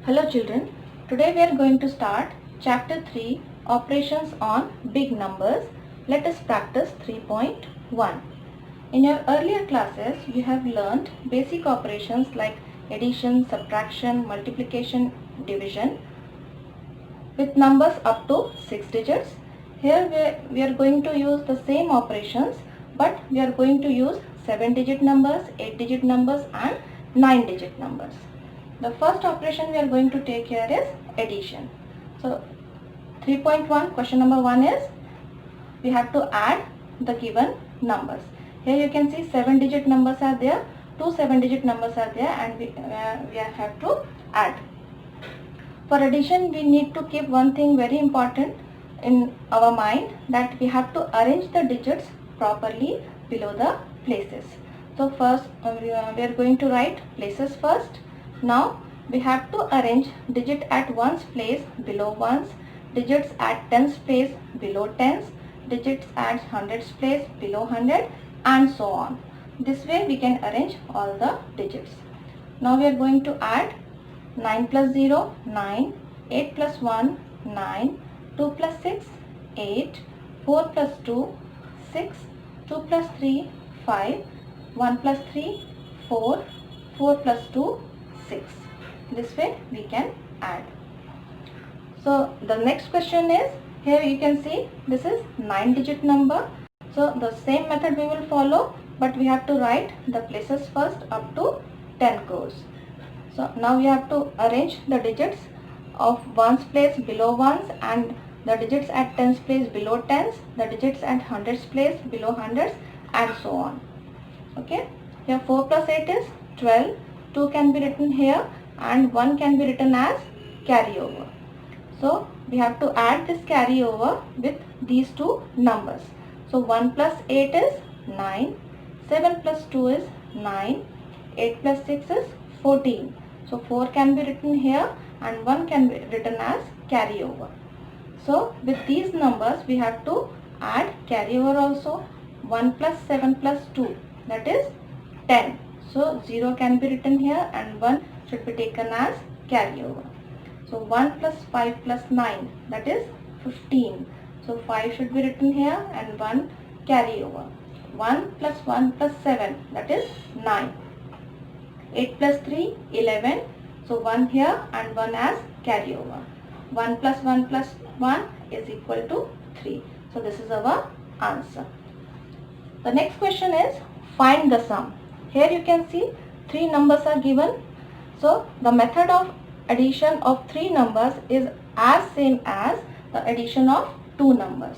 Hello children, today we are going to start chapter 3 operations on big numbers. Let us practice 3.1. In your earlier classes you have learnt basic operations like addition, subtraction, multiplication, division with numbers up to 6 digits. Here we are going to use the same operations, but we are going to use 7-digit numbers, 8-digit numbers and 9-digit numbers. The first operation we are going to take here is addition. So 3.1 question number 1 is we have to add the given numbers. Here you can see 7-digit numbers are there, 2 7-digit numbers are there, and we have to add. For addition we need to keep one thing very important in our mind, that we have to arrange the digits properly below the places. So first we are going to write places first. Now we have to arrange digit at ones place below ones, digits at tens place below tens, digits at hundreds place below hundred, and so on. This way we can arrange all the digits. Now we are going to add 9 plus 0, 9, 8 plus 1, 9, 2 plus 6, 8, 4 plus 2, 6, 2 plus 3, 5, 1 plus 3, 4, 4 plus 2, 6. This way we can add. So the next question is, here you can see this is 9-digit number. So the same method we will follow, but we have to write the places first up to 10 crores. So now we have to arrange the digits of ones place below ones, and the digits at tens place below tens, the digits at hundreds place below hundreds, and so on. Okay, here 4 plus 8 is 12, 2 can be written here and 1 can be written as carryover. So we have to add this carryover with these two numbers. So 1 plus 8 is 9, 7 plus 2 is 9, 8 plus 6 is 14. So 4 can be written here and 1 can be written as carryover. So with these numbers we have to add carryover also. 1 plus 7 plus 2, that is 10. So 0 can be written here and 1 should be taken as carryover. So 1 plus 5 plus 9, that is 15. So 5 should be written here and 1 carryover. 1 plus 1 plus 7, that is 9. 8 plus 3, 11. So 1 here and 1 as carryover. 1 plus 1 plus 1 is equal to 3. So this is our answer. The next question is find the sum. Here you can see 3 numbers are given. So the method of addition of 3 numbers is as same as the addition of 2 numbers.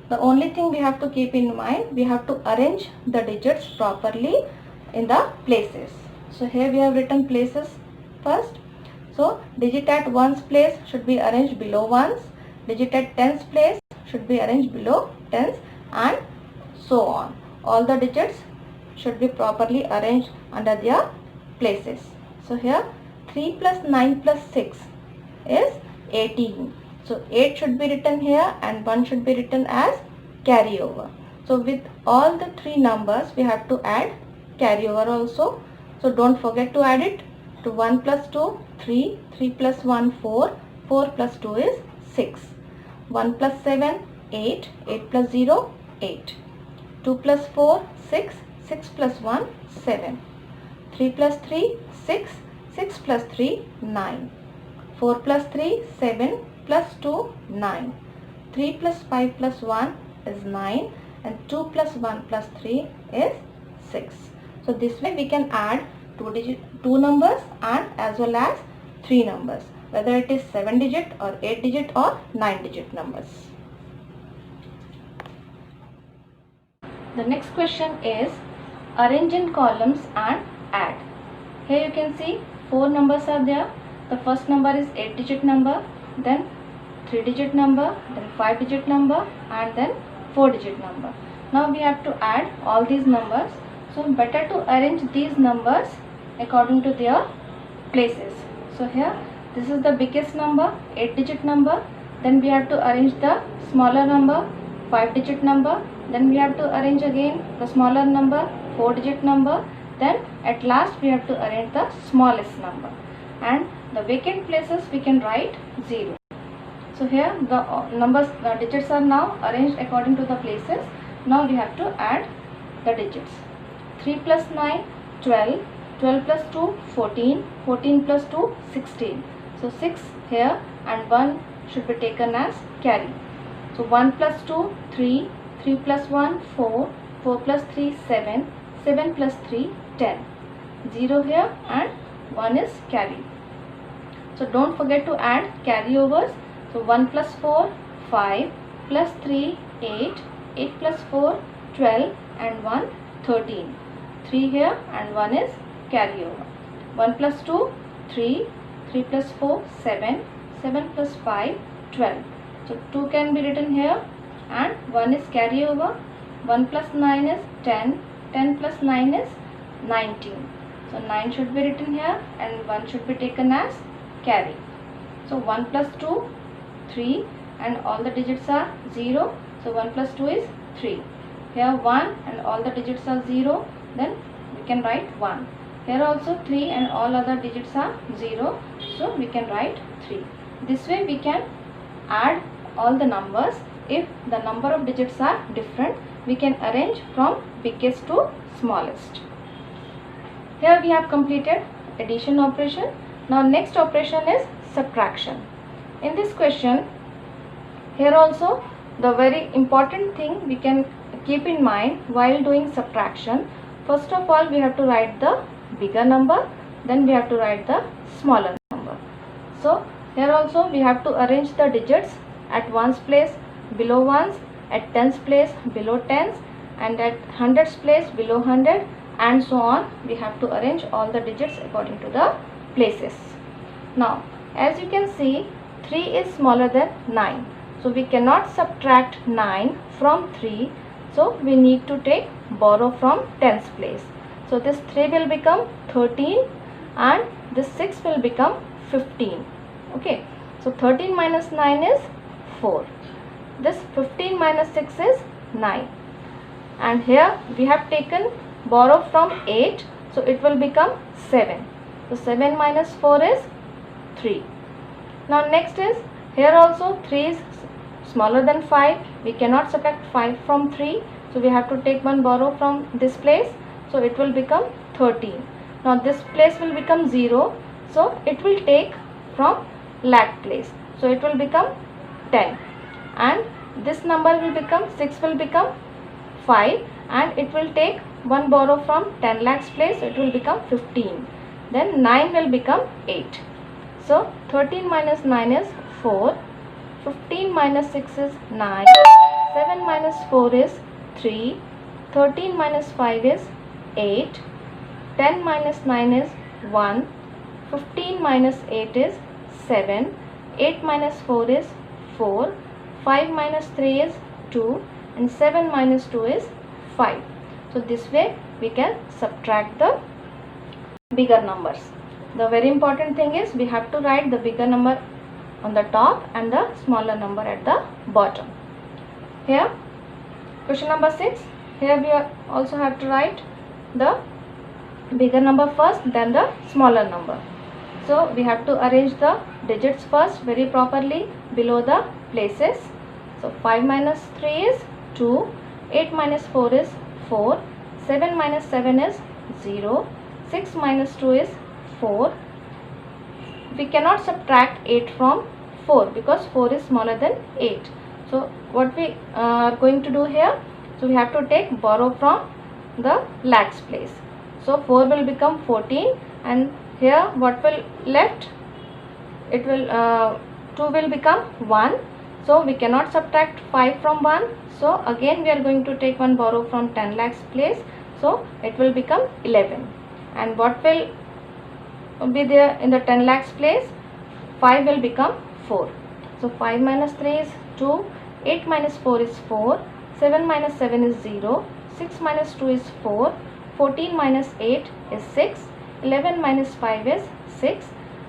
The only thing we have to keep in mind, we have to arrange the digits properly in the places. So here we have written places first. So digit at ones place should be arranged below ones, digit at tens place should be arranged below tens, and so on. All the digits should be properly arranged under their places. So here 3 plus 9 plus 6 is 18. So 8 should be written here and 1 should be written as carryover. So with all the 3 numbers we have to add carryover also. So don't forget to add it. To 1 plus 2, 3, 3 plus 1, 4, 4 plus 2 is 6. 1 plus 7, 8, 8 plus 0, 8. 2 plus 4, 6, 6 plus 1, 7. 3 plus 3, 6, 6 plus 3, 9. 4 plus 3, 7 plus 2, 9. 3 plus 5 plus 1 is 9 and 2 plus 1 plus 3 is 6. So this way we can add 2 numbers and as well as 3 numbers, whether it is 7-digit or 8-digit or 9-digit numbers. The next question is arrange in columns and add. Here you can see 4 numbers are there. The first number is 8-digit number, then 3-digit number, then 5-digit number, and then 4-digit number. Now we have to add all these numbers. So better to arrange these numbers according to their places. So here this is the biggest number, 8-digit number. Then we have to arrange the smaller number, 5-digit number. Then we have to arrange again the smaller number, 4-digit number. Then at last we have to arrange the smallest number. and the vacant places we can write 0. So here the digits are now arranged according to the places. Now we have to add the digits. 3 plus 9, 12, 12 plus 2, 14, 14 plus 2, 16. So 6 here and 1 should be taken as carry. So 1 plus 2, 3, 3 plus 1, 4, 4 plus 3, 7, 7 plus 3, 10. 0 here and 1 is carry. So don't forget to add carryovers. So 1 plus 4, 5, plus 3, 8, 8 plus 4, 12 and 1, 13. 3 here and 1 is carryover. 1 plus 2, 3, 3 plus 4, 7, 7 plus 5, 12. So 2 can be written here and 1 is carryover. 1 plus 9 is 10, 10 plus 9 is 19. So 9 should be written here and 1 should be taken as carry. So 1 plus 2, 3 and all the digits are 0. So 1 plus 2 is 3. Here 1 and all the digits are 0. Then we can write 1. Here also 3 and all other digits are 0. So we can write 3. This way we can add all the numbers. If the number of digits are different, we can arrange from biggest to smallest. Here we have completed addition operation. Now next operation is subtraction. In this question, here also the very important thing we can keep in mind while doing subtraction. First of all, we have to write the bigger number, then we have to write the smaller number. So here also we have to arrange the digits at ones place below ones, at tens place below tens, and at hundreds place below 100, and so on. We have to arrange all the digits according to the places. Now as you can see, 3 is smaller than 9. So we cannot subtract 9 from 3. So we need to take borrow from tens place. So this 3 will become 13 and this 6 will become 15. Okay. So 13 minus 9 is 4. This 15 minus 6 is 9. And here we have taken borrow from 8. So it will become 7. So 7 minus 4 is 3. Now next is, here also 3 is smaller than 5. We cannot subtract 5 from 3. So we have to take one borrow from this place. So it will become 13. Now this place will become 0. So it will take from lakh place. So it will become 10. And this number will become, 6 will become 5. And it will take one borrow from 10 lakhs place. So it will become 15. Then 9 will become 8. So 13 minus 9 is 4. 15 minus 6 is 9. 7 minus 4 is 3. 13 minus 5 is 8. 10 minus 9 is 1. 15 minus 8 is 7. 8 minus 4 is 4. 5 minus 3 is 2. And 7 minus 2 is 5. So this way we can subtract the bigger numbers. The very important thing is we have to write the bigger number on the top and the smaller number at the bottom. Here question number 6. Here we also have to write the bigger number first, then the smaller number. So we have to arrange the digits first very properly below the places. So 5 minus 3 is 2. 8 minus 4 is 4. 7 minus 7 is 0. 6 minus 2 is 4. We cannot subtract 8 from 4 because 4 is smaller than 8. So what we are going to do here, so we have to take borrow from the lakhs place. So 4 will become 14 and here what will left, it will 2 will become 1. So we cannot subtract 5 from 1. So again we are going to take one borrow from 10 lakhs place. So it will become 11. And what will be there in the 10 lakhs place? 5 will become 4. So 5 minus 3 is 2. 8 minus 4 is 4. 7 minus 7 is 0. 6 minus 2 is 4. 14 minus 8 is 6. 11 minus 5 is 6.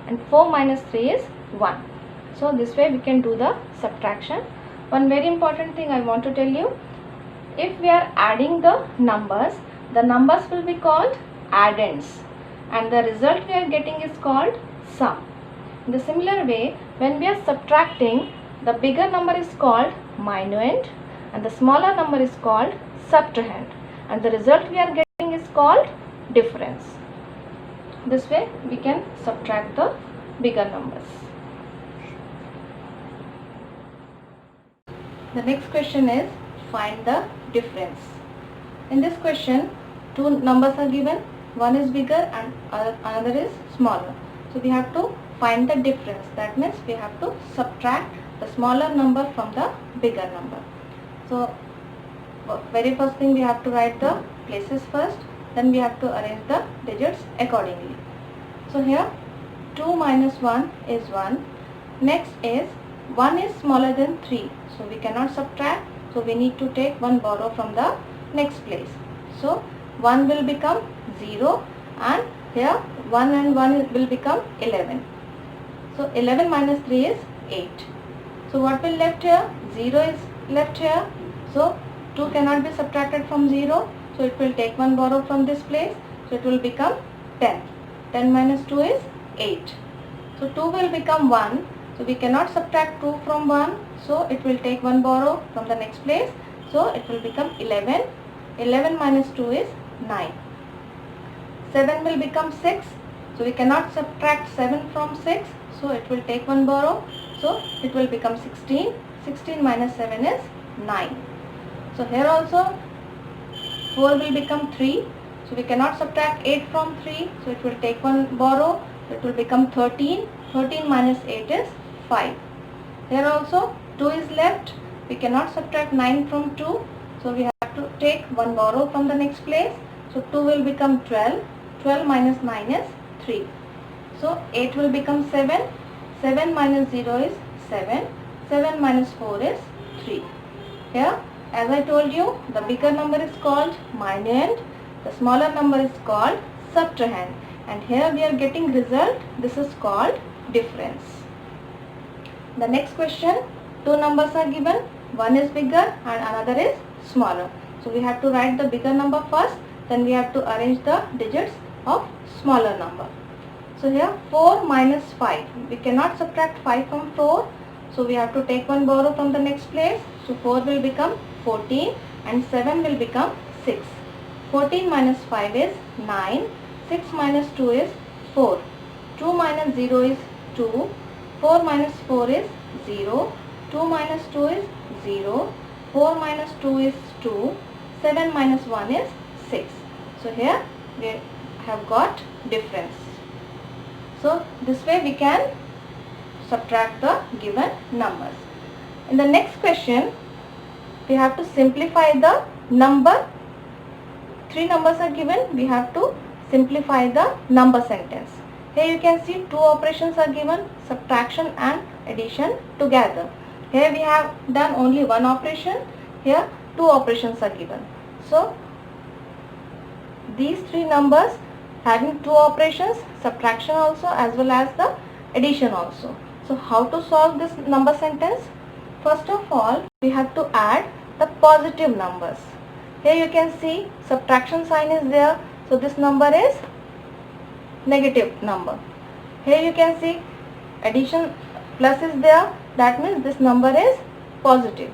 And 4 minus 3 is 1. So this way we can do the subtraction. One very important thing I want to tell you. If we are adding the numbers will be called addends. And the result we are getting is called sum. In the similar way, when we are subtracting, the bigger number is called minuend and the smaller number is called subtrahend, and the result we are getting is called difference. This way we can subtract the bigger numbers. The next question is find the difference. In this question, two numbers are given, one is bigger and another is smaller. So we have to find the difference. That means we have to subtract the smaller number from the bigger number. So very first thing we have to write the places first, then we have to arrange the digits accordingly. So here 2 minus 1 is 1. Next is 1 is smaller than 3. So we cannot subtract. So we need to take one borrow from the next place. So 1 will become 0 and here 1 and 1 will become 11. So 11 minus 3 is 8. So what will left here? 0 is left here. So 2 cannot be subtracted from 0. So it will take one borrow from this place. So it will become 10. 10 minus 2 is 8. So 2 will become 1. So we cannot subtract 2 from 1. So it will take one borrow from the next place. So it will become 11. 11 minus 2 is 9. 7 will become 6. So we cannot subtract 7 from 6. So it will take one borrow. So it will become 16. 16 minus 7 is 9. So here also 4 will become 3. So we cannot subtract 8 from 3. So it will take one borrow. So it will become 13. 13 minus 8 is 5. Here also 2 is left. We cannot subtract 9 from 2. So we have to take one borrow from the next place. So 2 will become 12. 12 minus 9 is 3. So 8 will become 7. 7 minus 0 is 7. 7 minus 4 is 3. Here, as I told you, the bigger number is called minuend. The smaller number is called subtrahend. And here we are getting result. This is called difference. The next question, two numbers are given. One is bigger and another is smaller. So we have to write the bigger number first. Then we have to arrange the digits of smaller number. So here 4 minus 5. We cannot subtract 5 from 4. So we have to take one borrow from the next place. So 4 will become 14 and 7 will become 6. 14 minus 5 is 9. 6 minus 2 is 4. 2 minus 0 is 2. 4 minus 4 is 0. 2 minus 2 is 0. 4 minus 2 is 2. 7 minus 1 is 6. So here we have got difference. So this way we can subtract the given numbers. In the next question, we have to simplify the number. Three numbers are given. We have to simplify the number sentence. Here you can see two operations are given, subtraction and addition together. Here we have done only one operation. Here two operations are given. So these three numbers having two operations, subtraction also as well as the addition also. So how to solve this number sentence? First of all, we have to add the positive numbers. Here you can see subtraction sign is there. So this number is negative number. Here you can see addition plus is there. That means this number is positive.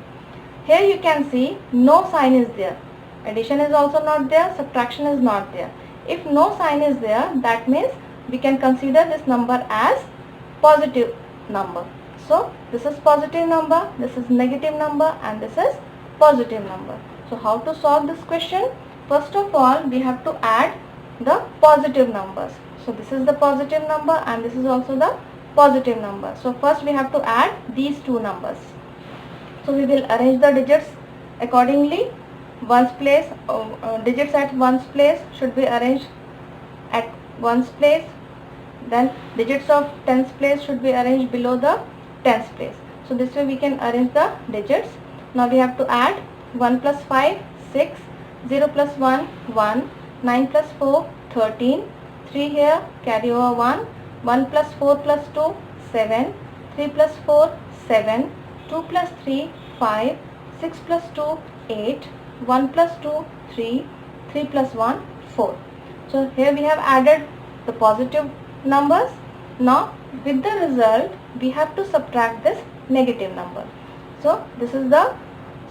Here you can see no sign is there. Addition is also not there. Subtraction is not there. If no sign is there, that means we can consider this number as positive number. So this is positive number, this is negative number and this is positive number. So how to solve this question? First of all, we have to add the positive numbers. So this is the positive number and this is also the positive number. So first we have to add these two numbers. So we will arrange the digits accordingly. Ones place, digits at ones place should be arranged at ones place. Then digits of tens place should be arranged below the tens place. So this way we can arrange the digits. Now we have to add 1 plus 5, 6, 0 plus 1, 1, 9 plus 4, 13, 3 here, carry over 1, 1 plus 4 plus 2, 7, 3 plus 4, 7, 2 plus 3, 5, 6 plus 2, 8, 1 plus 2, 3, 3 plus 1, 4. So here we have added the positive numbers. Now with the result we have to subtract this negative number. So this is the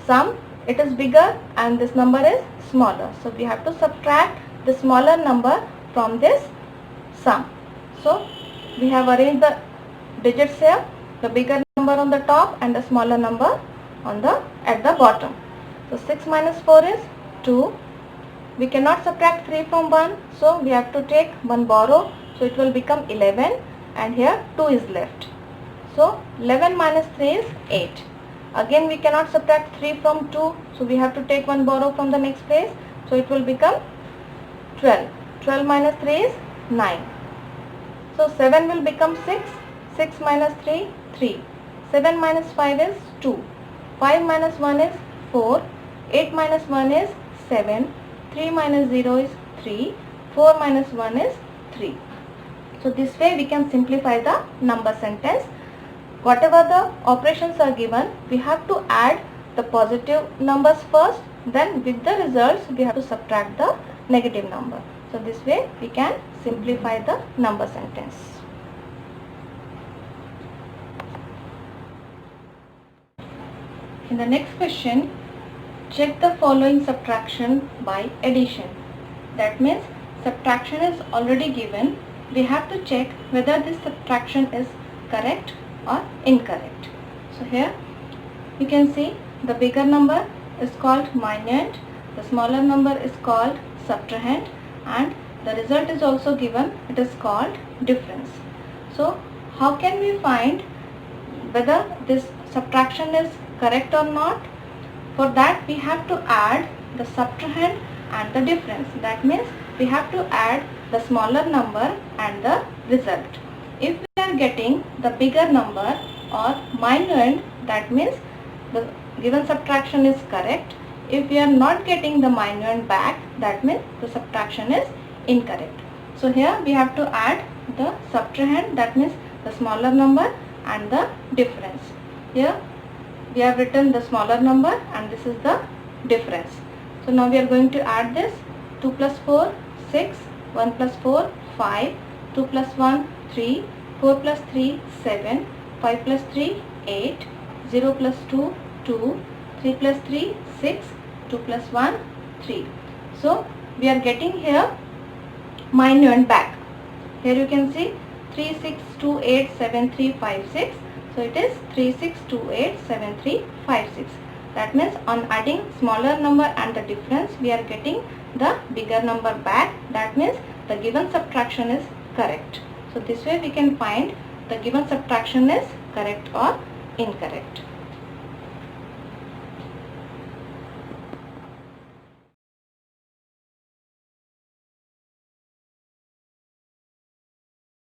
sum, it is bigger and this number is smaller. So we have to subtract the smaller number from this sum. So we have arranged the digits here, the bigger number on the top and the smaller number on the at the bottom. So 6 minus 4 is 2. We cannot subtract 3 from 1, so we have to take one borrow, so it will become 11 and here 2 is left. So 11 minus 3 is 8. Again we cannot subtract 3 from 2, so we have to take one borrow from the next place, so it will become 12. 12 minus 3 is 9. So 7 will become 6. 6 minus 3, 3. 7 minus 5 is 2. 5 minus 1 is 4. 8 minus 1 is 7. 3 minus 0 is 3. 4 minus 1 is 3. So this way we can simplify the number sentence. Whatever the operations are given, we have to add the positive numbers first, then with the results we have to subtract the negative number. So this way we can simplify the number sentence. In the next question, check the following subtraction by addition. That means subtraction is already given. We have to check whether this subtraction is correct or incorrect. So here you can see the bigger number is called minuend, the smaller number is called subtrahend, and the result is also given, it is called difference. So how can we find whether this subtraction is correct or not? For that we have to add the subtrahend and the difference. That means we have to add the smaller number and the result. If we are getting the bigger number or minuend, that means the given subtraction is correct. If we are not getting the minuend back, that means the subtraction is incorrect. So here we have to add the subtrahend, that means the smaller number, and the difference. Here we have written the smaller number and this is the difference. So now we are going to add this. 2 plus 4, 6, 1 plus 4, 5, 2 plus 1, 3, 4 plus 3, 7, 5 plus 3, 8, 0 plus 2, 2, 3 plus 3, 6, 2 plus 1, 3. So we are getting here minuend back. Here you can see 3, 6, 2, 8, 7, 3, 5, 6. So it is 3, 6, 2, 8, 7, 3, 5, 6. That means on adding smaller number and the difference, we are getting the bigger number back. That means the given subtraction is correct. So this way we can find the given subtraction is correct or incorrect.